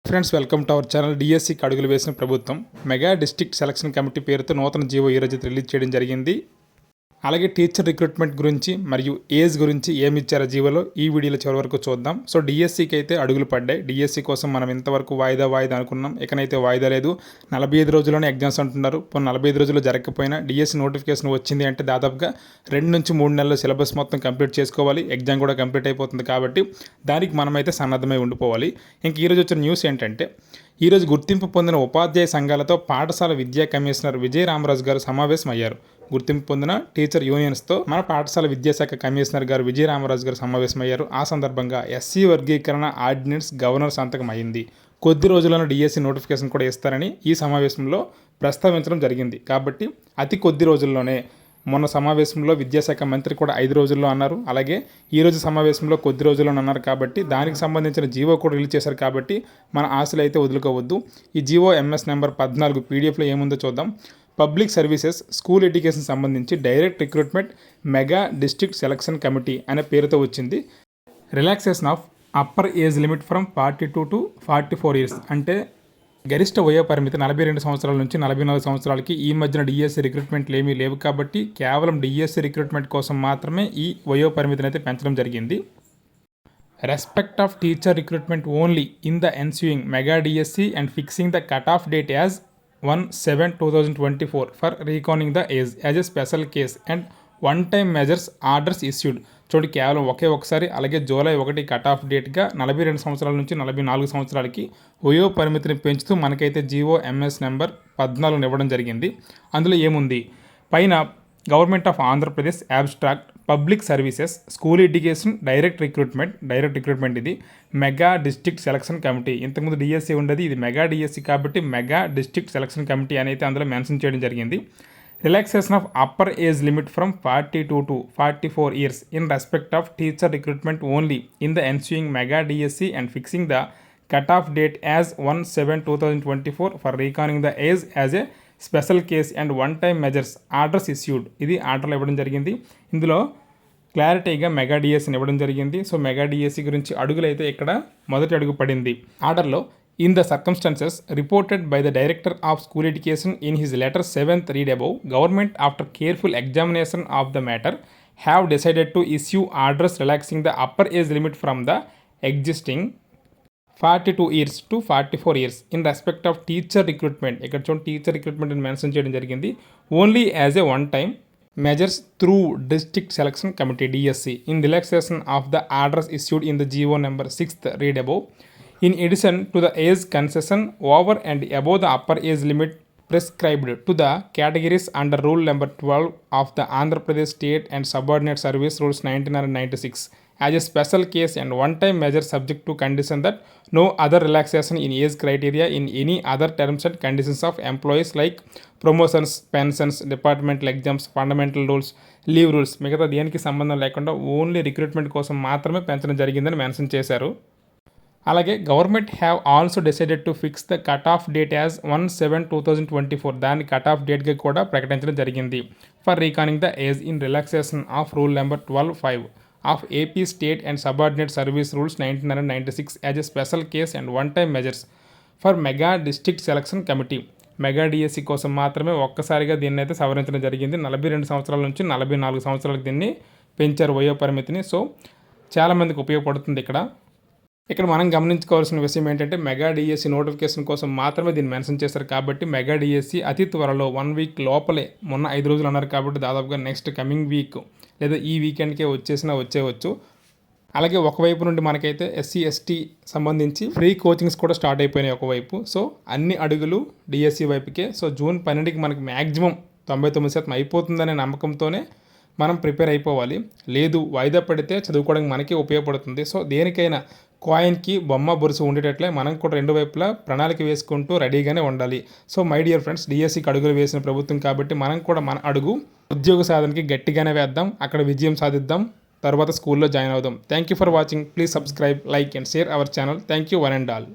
Friends, welcome to our channel. డిఎస్సికి అడుగులు వేసిన ప్రభుత్వం మెగా డిస్ట్రిక్ట్ సెలక్షన్ కమిటీ పేరుతో నూతన జీవో ఈరోజు రిలీజ్ చేయడం జరిగింది. అలాగే టీచర్ రిక్రూట్మెంట్ గురించి మరియు ఏజ్ గురించి ఏమి ఇచ్చారో జీవోలో ఈ వీడియోలో చివరి వరకు చూద్దాం. సో డిఎస్సికి అయితే అడుగులు పడ్డాయి. డిఎస్సి కోసం మనం ఇంతవరకు వాయిదా అనుకున్నాం. ఇకనైతే వాయిదా లేదు. 45 రోజుల్లోనే ఎగ్జామ్స్ అంటున్నారు. 45 రోజుల్లో జరగకపోయినా డిఎస్సి నోటిఫికేషన్ వచ్చింది అంటే దాదాపుగా 2 నుంచి 3 నెలల సిలబస్ మొత్తం కంప్లీట్ చేసుకోవాలి. ఎగ్జామ్ కూడా కంప్లీట్ అయిపోతుంది కాబట్టి దానికి మనమైతే సన్నద్ధమై ఉండిపోవాలి. ఇంక ఈరోజు వచ్చిన న్యూస్ ఏంటంటే, ఈరోజు గుర్తింపు పొందిన ఉపాధ్యాయ సంఘాలతో పాఠశాల విద్యా కమిషనర్ విజయ రామరాజు గారు సమావేశం అయ్యారు. గుర్తింపు పొందిన టీచర్ యూనియన్స్తో మన పాఠశాల విద్యాశాఖ కమిషనర్ గారు విజయ రామరాజు గారు సమావేశమయ్యారు. ఆ సందర్భంగా ఎస్సీ వర్గీకరణ ఆర్డినెన్స్ గవర్నర్ సంతకం అయింది. కొద్ది రోజుల్లోనే డిఎస్సి నోటిఫికేషన్ కూడా ఇస్తారని ఈ సమావేశంలో ప్రస్తావించడం జరిగింది. కాబట్టి అతి కొద్ది రోజుల్లోనే, మొన్న సమావేశంలో విద్యాశాఖ మంత్రి కూడా 5 రోజుల్లో అన్నారు. అలాగే ఈరోజు సమావేశంలో కొద్ది రోజుల్లో అన్నారు. కాబట్టి దానికి సంబంధించిన జీవో కూడా రిలీజ్ చేశారు. కాబట్టి మన ఆశలు అయితే వదులుకోవద్దు. ఈ జీవో ఎంఎస్ నెంబర్ 14 పీడిఎఫ్లో ఏముందో చూద్దాం. పబ్లిక్ సర్వీసెస్ స్కూల్ ఎడ్యుకేషన్ సంబంధించి direct recruitment mega district selection committee అనే పేరుతో వచ్చింది. Relaxation of upper age limit from 42 to 44 years అంటే గరిష్ట వయో పరిమితి 42 సంవత్సరాల నుంచి 44 సంవత్సరాలకి ఈ మధ్యన డిఎస్సి రిక్రూట్మెంట్లు ఏమీ లేవు. కాబట్టి కేవలం డిఎస్సి రిక్రూట్మెంట్ కోసం మాత్రమే ఈ వయో పరిమితిని అయితే పెంచడం జరిగింది. Respect of teacher recruitment only in the ensuing mega DSC and fixing the cut off date as 1/7/2024 for reckoning the age as a special case and one time measures orders issued. చూడండి, కేవలం ఒకసారి. అలాగే July 1 cut off డేట్గా 42 సంవత్సరాల నుంచి 44 సంవత్సరాలకి వయో పరిమితిని పెంచుతూ మనకైతే జీవో ఎంఎస్ నెంబర్ 14 ఇవ్వడం జరిగింది. అందులో ఏముంది? పైన government of Andhra Pradesh abstract public services school education direct recruitment ఇది మెగా డిస్ట్రిక్ట్ సెలక్షన్ కమిటీ. ఇంతకుముందు డిఎస్సి ఉండేది, ఇది మెగా డిఎస్సి కాబట్టి మెగా డిస్ట్రిక్ట్ సెలక్షన్ కమిటీ అని అయితే అందులో మెన్షన్ చేయడం జరిగింది. Relaxation of upper age limit from 42 to 44 years in respect of teacher recruitment only in the ensuing mega DSC and fixing the cut off date as 1/7/2024 for reckoning the age as a special case and one time measures orders issued. ఇది ఆర్డర్లు ఇవ్వడం జరిగింది. ఇందులో క్లారిటీగా mega డిఎస్సిని ఇవ్వడం జరిగింది. So mega DSC గురించి అడుగులు అయితే ఇక్కడ మొదటి అడుగు పడింది. ఆర్డర్లో in the circumstances reported by the director of school education in his letter 7th read above, government after careful examination of the matter have decided to issue orders relaxing the upper age limit from the existing 42 years to 44 years in respect of teacher recruitment. ఇక్కడ చూడండి, teacher recruitment అని mention చేయడం జరిగింది. Only as a one time measures through district selection committee DSC in relaxation of the orders issued in the GO number 6th read above. In addition to the age concession over and above the upper age limit prescribed to the categories under Rule number 12 of the Andhra Pradesh State and Subordinate Service Rules 99 and 96 as a special case and one-time measure subject to condition that no other relaxation in age criteria in any other terms and conditions of employees like promotions, pensions, departmental exams, fundamental rules, leave rules మిగతా దేనికి సంబంధం లేకుండా only recruitment కోసం మాత్రమే పెంచడం జరిగిందని mention చేశారు. అలాగే government have also decided to fix the cut off date as 1/7/2024 దాన్ని కట్ ఆఫ్ డేట్గా కూడా ప్రకటించడం జరిగింది. For reckoning the age in relaxation of rule number 12(5) of AP state and subordinate service rules 99 and 96 as a special case and one time measures for mega district selection committee. Mega DSC కోసం మాత్రమే ఒక్కసారిగా దీన్ని అయితే సవరించడం జరిగింది. 42 సంవత్సరాల నుంచి 44 సంవత్సరాలకు దీన్ని పెంచారు వయో పరిమితిని. సో చాలామందికి ఉపయోగపడుతుంది. ఇక్కడ మనం గమనించుకోవాల్సిన విషయం ఏంటంటే, మెగా డిఎస్సి నోటిఫికేషన్ కోసం మాత్రమే దీన్ని మెన్షన్ చేశారు. కాబట్టి మెగా డిఎస్సి అతి త్వరలో 1 వీక్ లోపలే, మొన్న 5 రోజులు అన్నారు కాబట్టి దాదాపుగా నెక్స్ట్ కమింగ్ వీక్ లేదా ఈ వీకెండ్కే వచ్చేయవచ్చు. అలాగే ఒకవైపు నుండి మనకైతే ఎస్సీ ఎస్టీ సంబంధించి ఫ్రీ కోచింగ్స్ కూడా స్టార్ట్ అయిపోయినాయి ఒకవైపు. సో అన్ని అడుగులు డిఎస్సి వైపుకే. సో జూన్ 12కి మనకి మ్యాక్సిమం 99% అయిపోతుందనే నమ్మకంతోనే మనం ప్రిపేర్ అయిపోవాలి. లేదు, వాయిదా పడితే చదువుకోవడానికి మనకే ఉపయోగపడుతుంది. సో దేనికైనా కాయిన్కి బొమ్మ బొరుసు ఉండేటట్లే మనం కూడా 2 వైపులా ప్రణాళిక వేసుకుంటూ రెడీగానే ఉండాలి. సో మై డియర్ ఫ్రెండ్స్, డిఎస్సికి అడుగులు వేసిన ప్రభుత్వం కాబట్టి మనం కూడా మన అడుగు ఉద్యోగ సాధనకి గట్టిగానే వేద్దాం. అక్కడ విజయం సాధిద్దాం. తర్వాత స్కూల్లో జాయిన్ అవుదాం. Thank you for watching. Please subscribe, like and share our channel. Thank you one and all.